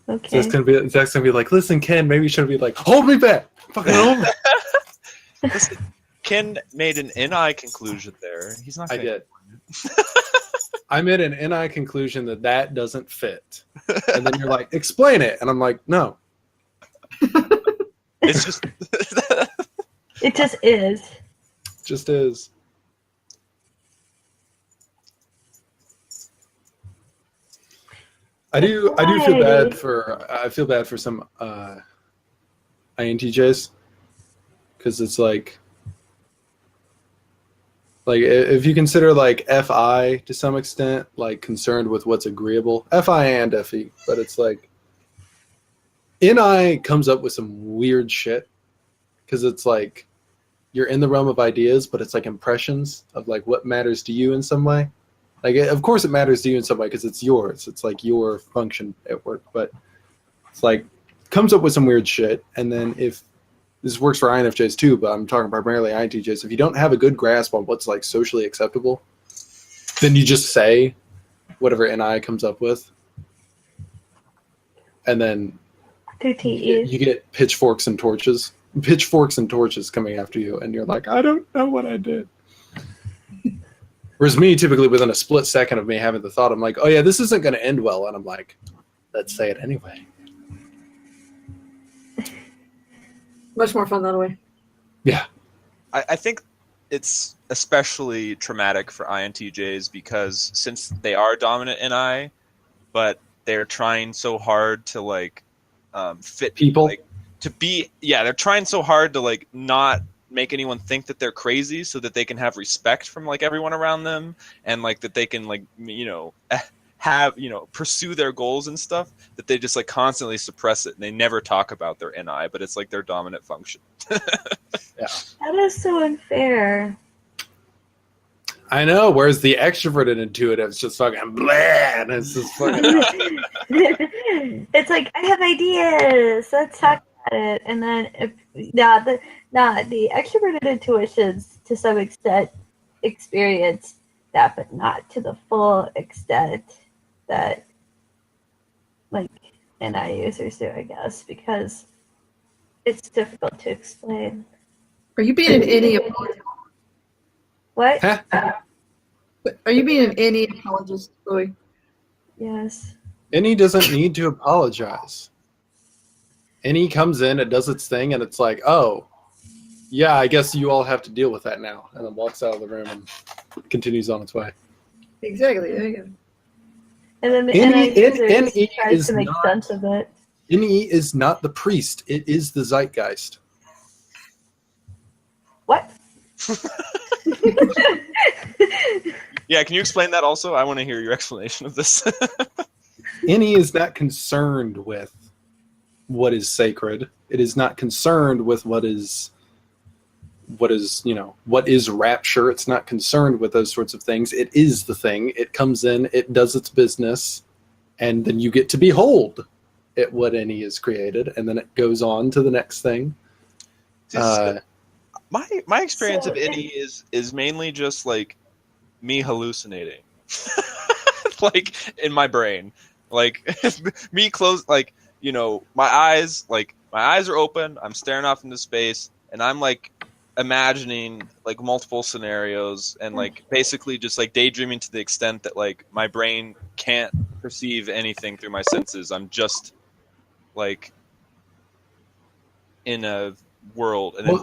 Okay. Zach's gonna be like, listen, Ken, maybe you should be like, hold me back. Fucking hold me. Listen, Ken made an NI conclusion there. He's not. I did. I made an NI conclusion that doesn't fit, and then you're like, explain it, and I'm like, no. It's just. It just is. Just is. I do feel bad for some INTJs because it's like if you consider like FI to some extent, like concerned with what's agreeable, FI and FE, but it's like NI comes up with some weird shit because it's like you're in the realm of ideas, but it's like impressions of like what matters to you in some way. Like, of course it matters to you in some way because it's yours. It's like your function at work, but it's like comes up with some weird shit. And then if this works for INFJs too, but I'm talking primarily INTJs. If you don't have a good grasp on what's like socially acceptable, then you just say whatever NI comes up with, and then you get pitchforks and torches coming after you, and you're like, I don't know what I did. Whereas me, typically within a split second of me having the thought, I'm like, oh yeah, this isn't going to end well, and I'm like, let's say it anyway. Much more fun that way. Yeah. I think it's especially traumatic for INTJs because since they are dominant NI, but they're trying so hard to like fit people, like, to be, yeah, they're trying so hard to like not make anyone think that they're crazy so that they can have respect from like everyone around them, and like that they can like, you know, have, you know, pursue their goals and stuff, that they just like constantly suppress it and they never talk about their NI, but it's like their dominant function. Yeah. That is so unfair. I know, whereas the extroverted intuitive is just fucking blah, and it's just fucking it's like, I have ideas, let's talk about it. And then the extroverted intuitions to some extent experience that, but not to the full extent that like NI users do, I guess, because it's difficult to explain. Are you being an NE apologist? What? Huh? Are you being an NE apologist, Chloe? Yes. NE doesn't need to apologize. NE comes in, it does its thing, and it's like, oh, yeah, I guess you all have to deal with that now, and then walks out of the room and continues on its way. Exactly. There you go. And then the NI users tries to make sense of it. NE is not the priest. It is the zeitgeist. What? Yeah, can you explain that also? I want to hear your explanation of this. NE is not concerned with what is sacred. It is not concerned with what is, you know, what is rapture. It's not concerned with those sorts of things. It is the thing. It comes in, it does its business, and then you get to behold at what NE is created, and then it goes on to the next thing. My experience of NE is mainly just like me hallucinating, like in my brain, like me close, like, you know, my eyes are open. I'm staring off into space, and I'm like imagining like multiple scenarios, and like basically just like daydreaming to the extent that like my brain can't perceive anything through my senses. I'm just like in a world. Well,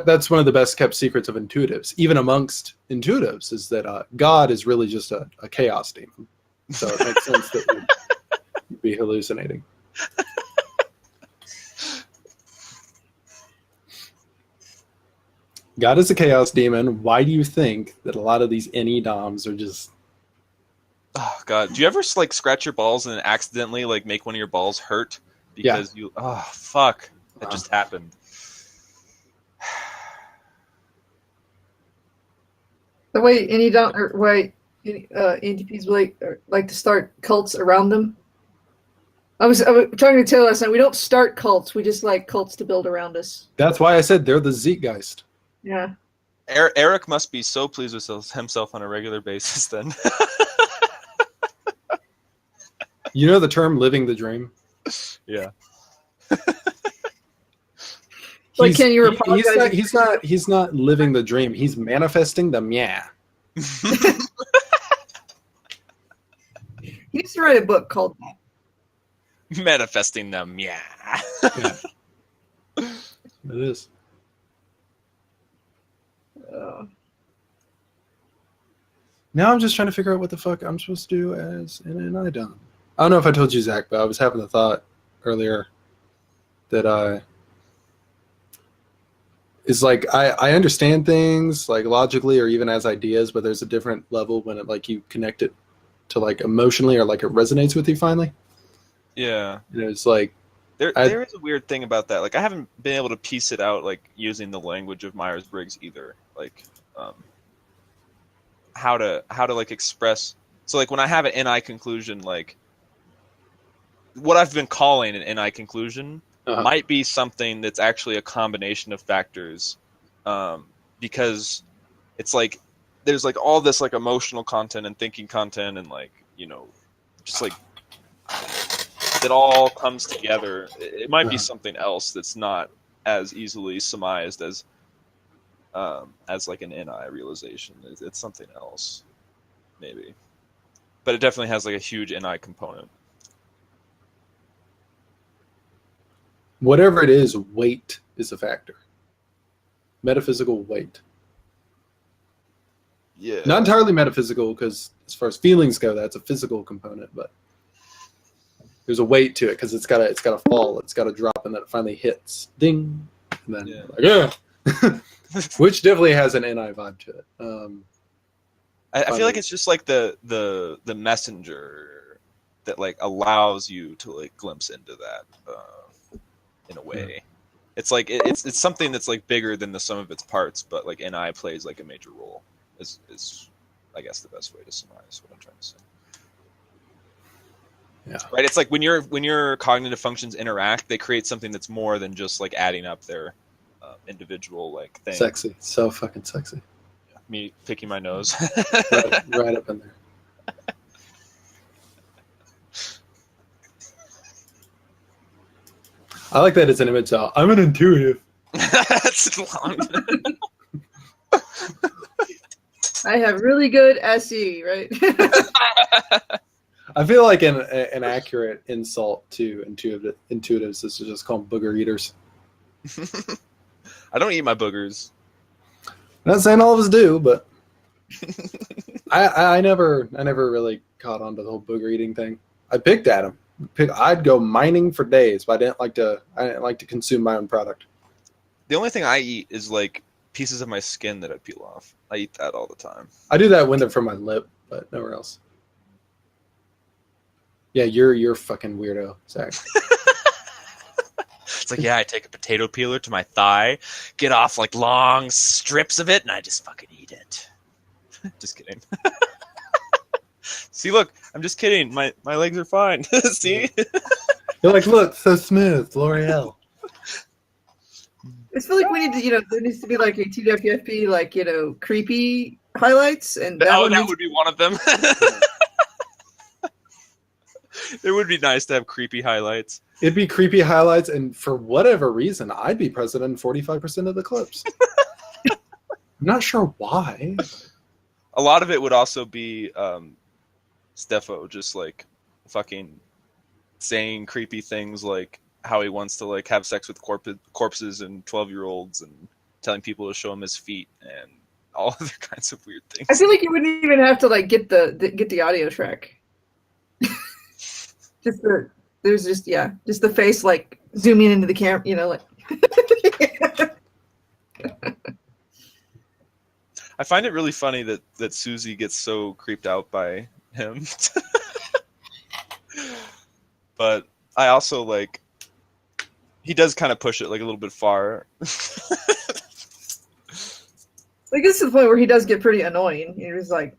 that's one of the best kept secrets of intuitives, even amongst intuitives, is that God is really just a chaos demon. So it makes sense that we'd be hallucinating. God is a chaos demon. Why do you think that a lot of these NE DOMs are just... Oh, God. Do you ever like scratch your balls and accidentally like make one of your balls hurt? Because you... Oh, fuck. That just happened. The way NTPs like to start cults around them. I was trying to tell you last night, we don't start cults, we just like cults to build around us. That's why I said they're the Zeitgeist. Yeah. Eric must be so pleased with himself on a regular basis then. You know the term living the dream? Yeah. Like, can you apologize? He's not living the dream. He's manifesting the meh. He used to write a book called Manifesting them, yeah. Yeah. It is. Now I'm just trying to figure out what the fuck I'm supposed to do as an NI DOM. I don't know if I told you, Zach, but I was having the thought earlier that is like I understand things like logically or even as ideas, but there's a different level when it like you connect it to like emotionally or like it resonates with you finally. Yeah. And it's like there is a weird thing about that. Like I haven't been able to piece it out like using the language of Myers-Briggs either. Like how to like express. So like when I have an NI conclusion, like what I've been calling an NI conclusion might be something that's actually a combination of factors, because it's like there's like all this like emotional content and thinking content and like, you know, just like it all comes together. It might be something else that's not as easily surmised as like an NI realization. It's something else, maybe, but it definitely has like a huge NI component. Whatever it is, weight is a factor. Metaphysical weight. Yeah. Not entirely metaphysical, because as far as feelings go, that's a physical component, but there's a weight to it because it's gotta fall, it's gotta drop, and then it finally hits. Ding. And then which definitely has an NI vibe to it. I feel like it's just like the messenger that like allows you to like glimpse into that. In a way, it's like it's something that's like bigger than the sum of its parts, but like NI plays like a major role. Is I guess the best way to summarize what I'm trying to say. Yeah. Right. It's like when your cognitive functions interact, they create something that's more than just like adding up their individual like thing. Sexy, so fucking sexy. Yeah. Me picking my nose. right up in there. I like that it's an image. I'm an intuitive. That's long. I have really good SE, right? I feel like an accurate insult to intuitives is to just call them booger eaters. I don't eat my boogers. Not saying all of us do, but I never really caught on to the whole booger eating thing. I picked at them. I'd go mining for days, but I didn't like to consume my own product. The only thing I eat is like pieces of my skin that I peel off. I eat that all the time. I do that when they're from my lip, but nowhere else. Yeah, you're fucking weirdo, Zach. It's like, yeah, I take a potato peeler to my thigh, get off like long strips of it, and I just fucking eat it. Just kidding. See, look, I'm just kidding. My legs are fine. See? You're like, look, so smooth, L'Oreal. I feel like we need to, there needs to be like a TWFP, like, creepy highlights, and that would be one of them. It would be nice to have creepy highlights. It'd be creepy highlights, and for whatever reason, I'd be present in 45% of the clips. I'm not sure why. A lot of it would also be Steffo just like fucking saying creepy things like how he wants to like have sex with corpses and 12-year-olds and telling people to show him his feet and all other kinds of weird things. I feel like you wouldn't even have to like get the audio track. just the face like zooming into the camera, like. I find it really funny that Susie gets so creeped out by him. But I also like he does kind of push it like a little bit far. Like this is the point where he does get pretty annoying. He's like,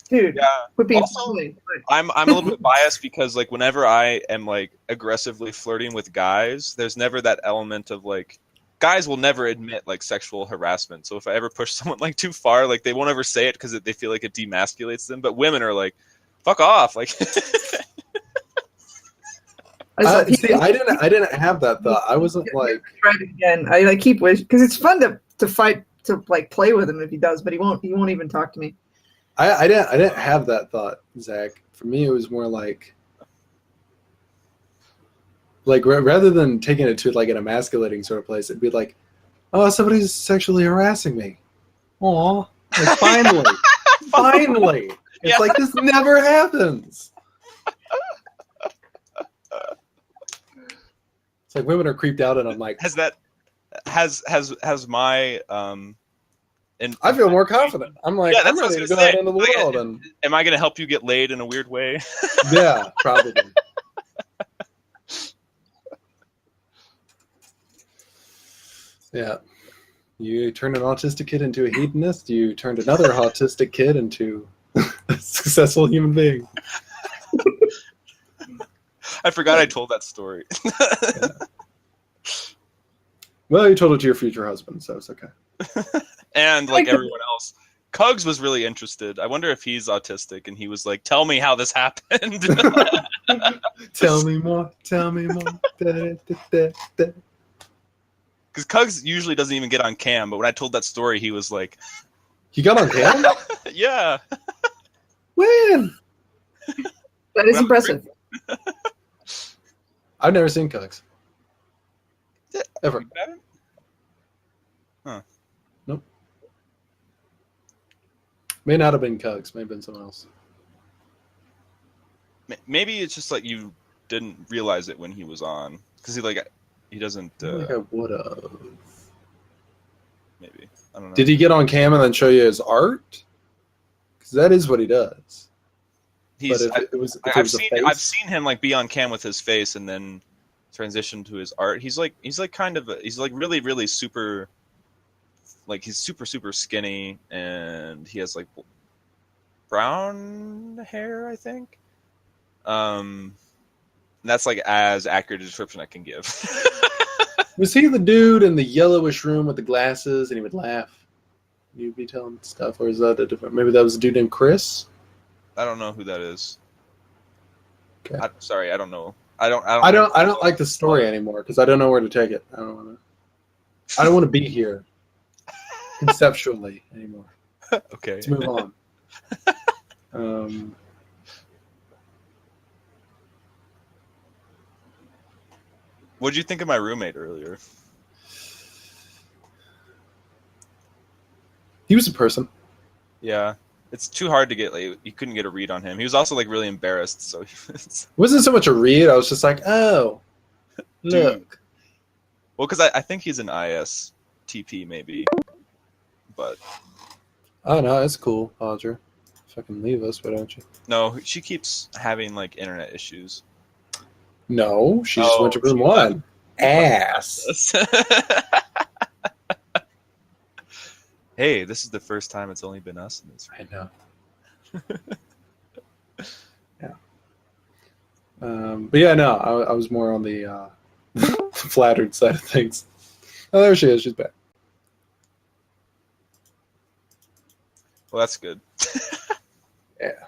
dude, quit being also, annoying. I'm a little bit biased because like whenever I am like aggressively flirting with guys, there's never that element of like guys will never admit like sexual harassment. So if I ever push someone like too far, like they won't ever say it because they feel like it demasculates them. But women are like, fuck off. Like, see, I didn't have that thought. I wasn't like. Try it again. I like keep wishing because it's fun to fight to like play with him if he does, but he won't even talk to me. I didn't have that thought, Zach. For me, it was more like rather than taking it to like an emasculating sort of place, it'd be like, oh, somebody's sexually harassing me. Aw, like, finally. It's like this never happens. It's like women are creeped out, and I'm like, has that has my and I feel more confident. I'm like, I'm ready to go out into the world. And am I going to help you get laid in a weird way? Yeah, probably. Yeah. You turned an autistic kid into a hedonist. You turned another autistic kid into a successful human being. I forgot I told that story. Yeah. Well, you told it to your future husband, so it's okay. And like everyone else. Cugs was really interested. I wonder if he's autistic, and he was like, "Tell me how this happened." Tell me more. Tell me more. Because Cugs usually doesn't even get on cam, but when I told that story, he was like, "You got on cam? Yeah." When? That is impressive. I've never seen Cugs. Ever. Huh. Nope. May not have been Cugs. May have been someone else. Maybe it's just like you didn't realize it when he was on, because he doesn't. I think I would have. Maybe I don't know. Did he get on cam and then show you his art? Because that is what he does. I've seen him like be on cam with his face and then transition to his art. He's like really really super, like he's super skinny, and he has like brown hair, I think. That's like as accurate a description I can give. Was he the dude in the yellowish room with the glasses and he would laugh? You'd be telling stuff, or is that a different? Maybe that was a dude named Chris. I don't know who that is. Okay. Sorry, I don't know. I don't like the story anymore because I don't know where to take it. I don't want to be here conceptually anymore. Okay. Let's move on. What did you think of my roommate earlier? He was a person. Yeah. It's too hard to get, like, you couldn't get a read on him. He was also like really embarrassed, so it wasn't so much a read. I was just like, oh, look. Dude. Well, because I think he's an ISTP maybe, but oh no, it's cool, Audra. Fucking leave us, why don't you? No, she keeps having like internet issues. No, she just went to room one. Ass. Hey, this is the first time it's only been us in this room. I know. Yeah. But yeah, no, I was more on the flattered side of things. Oh, there she is. She's back. Well, that's good. Yeah.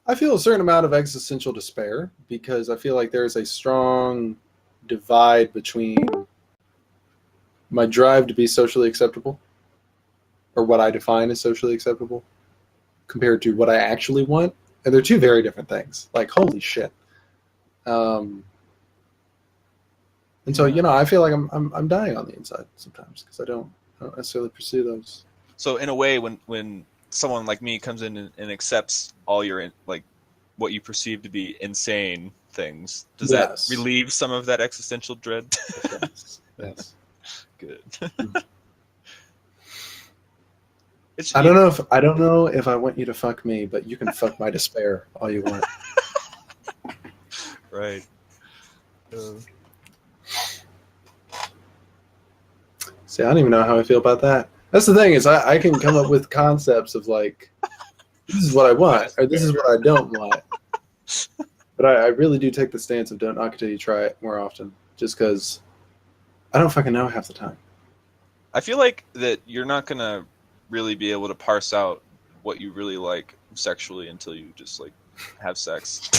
I feel a certain amount of existential despair because I feel like there's a strong divide between my drive to be socially acceptable, or what I define as socially acceptable, compared to what I actually want. And they're two very different things. Like, holy shit. And so, I feel like I'm dying on the inside sometimes because I don't necessarily pursue those. So in a way, when someone like me comes in and accepts all your like what you perceive to be insane things, does that relieve some of that existential dread? Yes. Good. I don't know if I want you to fuck me, but you can fuck my despair all you want. Right. See, I don't even know how I feel about that. That's the thing, is I can come up with concepts of like, this is what I want, or this is what I don't want. But I really do take the stance of don't knock it till you try it more often, just because I don't fucking know half the time. I feel like that you're not going to really be able to parse out what you really like sexually until you just like have sex.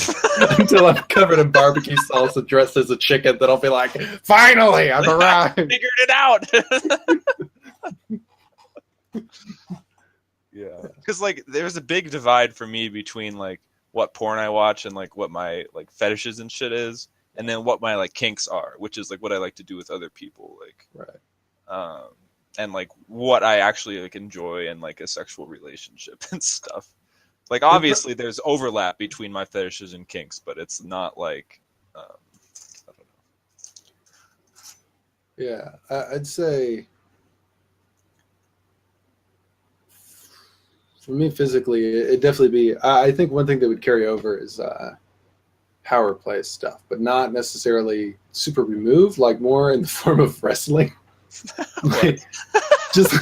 Until I'm covered in barbecue salsa dressed as a chicken, then I'll be like, finally, I've arrived. Figured it out. Yeah, because like there's a big divide for me between like what porn I watch and like what my like fetishes and shit is, and then what my like kinks are, which is like what I like to do with other people, like right. And like what I actually like enjoy in like a sexual relationship and stuff. Like, obviously, there's overlap between my fetishes and kinks, but it's not like, I don't know. Yeah, I'd say for me physically, it'd definitely be. I think one thing that would carry over is power play stuff, but not necessarily super removed, like more in the form of wrestling. Like, just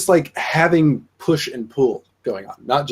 like having push and pull going on, not